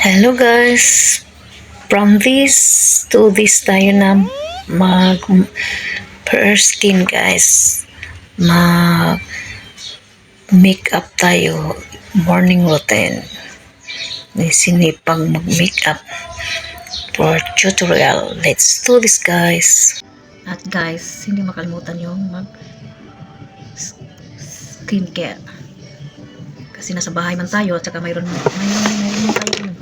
Hello guys! From this to this tayo na mag per skin guys. Mag makeup tayo. Morning routine. May sinipang mag makeup for tutorial. Let's do this guys. At guys, hindi makalimutan yung mag skincare. Kasi nasa bahay man tayo at saka mayroon tayo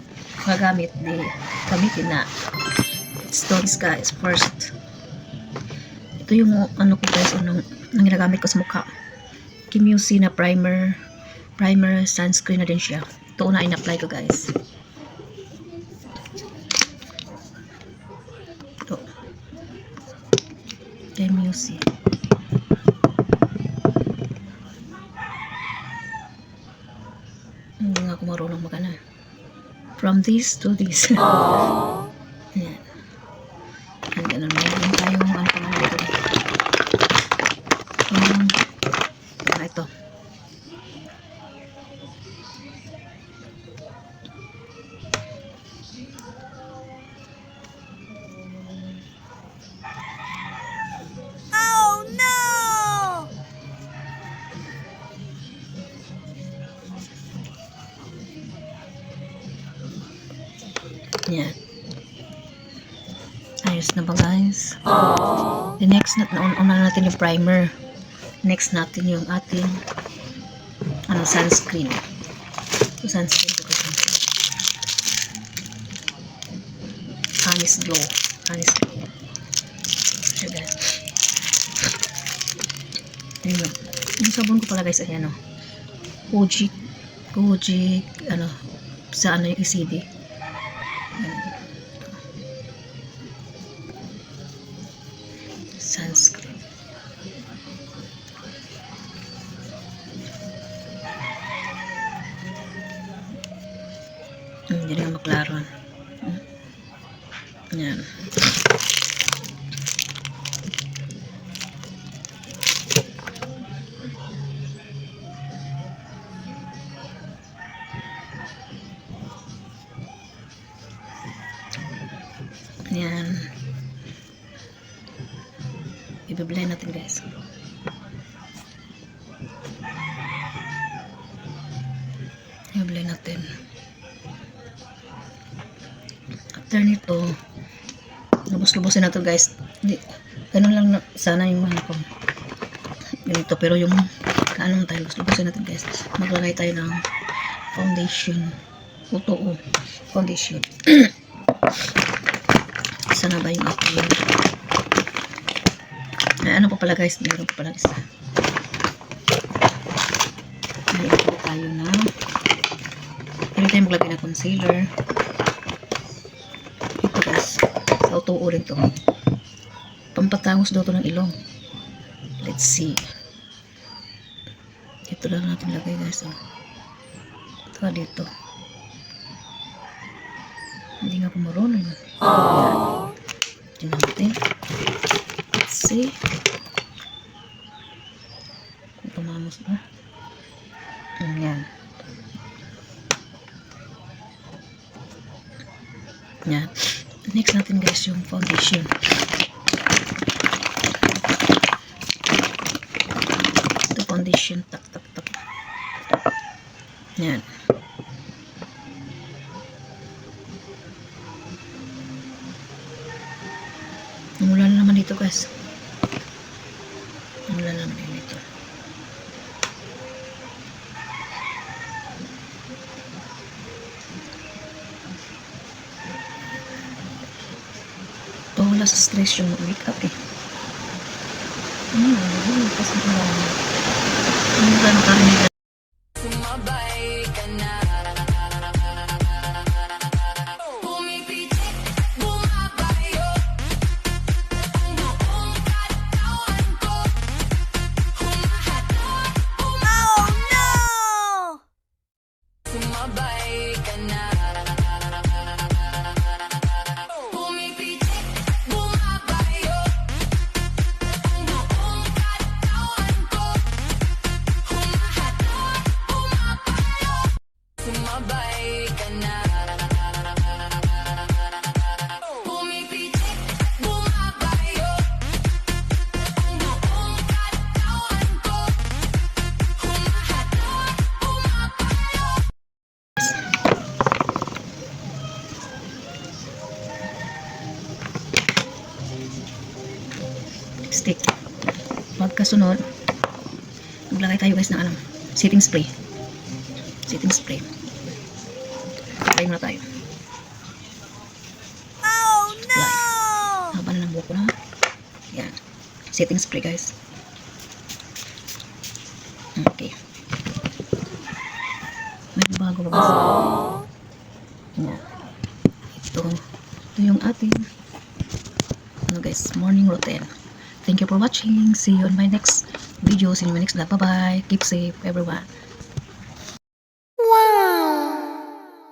magamit, di gamitin na. Let's do this guys first. Ito yung ano ko guys, anong ginagamit ko sa mukha. Kim Yusi na primer sunscreen na din siya. Ito una in-apply ko guys. Ito Kim Yusi. Hindi nga ako marunong magana. From this to this. Ayan. And then, meron tayong ano pangalan ito. Ito. Oh no! Yan. Ayos na ba guys? The next una natin yung primer. Next natin yung ating sunscreen. Yung sunscreen ko kasi. Honest Glow. Honest Glow. So guys. Ayun. Yung sabon ko pala guys, ayan o. Kojic, sa yung ECD. Sunscreen. Hindi na maklaro. Yan. Yan. I-blend natin guys. I-blend natin. After nito, lubos-lubosin na to guys. Ganun lang sana yung mga ko. Ganito, pero yung kaanong tayo, lubos-lubosin natin guys. Maglagay tayo ng foundation. Totoo. Foundation. Isa na ba yung ating ano pa pala guys, meron pa pala isa. Mayroon pa tayo na pwede tayo maglagay na concealer. Ito guys, sa utuo rin to. Pampatangos daw to ng ilong. Let's see. Ito lang natin lagay guys. Ito dito. Hindi nga ako marunong. Tingnan natin. Let's see. Kung tumamos ba? Ayan. Ayan. Next natin guys yung foundation. Ito foundation. Tak. Ayan. Mula na naman dito guys. Mula na naman dito. Ito wala sa stress yung makeup eh. Kasi mula na karinig. Sumabay ka na. Pumipitik, bumabayo. Ang buong katawan ko. Humahatak, oh no! Sumabay ka na. Pumipitik, bumabayo. Ang buong katawan ko. Humahatak. stick. Pagkasunod, maglagay tayo guys ng ano, setting spray. Setting spray. Try muna tayo. Oh Apply. Haba na ng buhok ko na. Yan. Setting spray guys. Okay. May bago ba guys? Yan. Ito yung ating ano guys, morning routine. Thank you for watching. See you on my next video. See you in my next vlog. Bye bye. Keep safe everyone.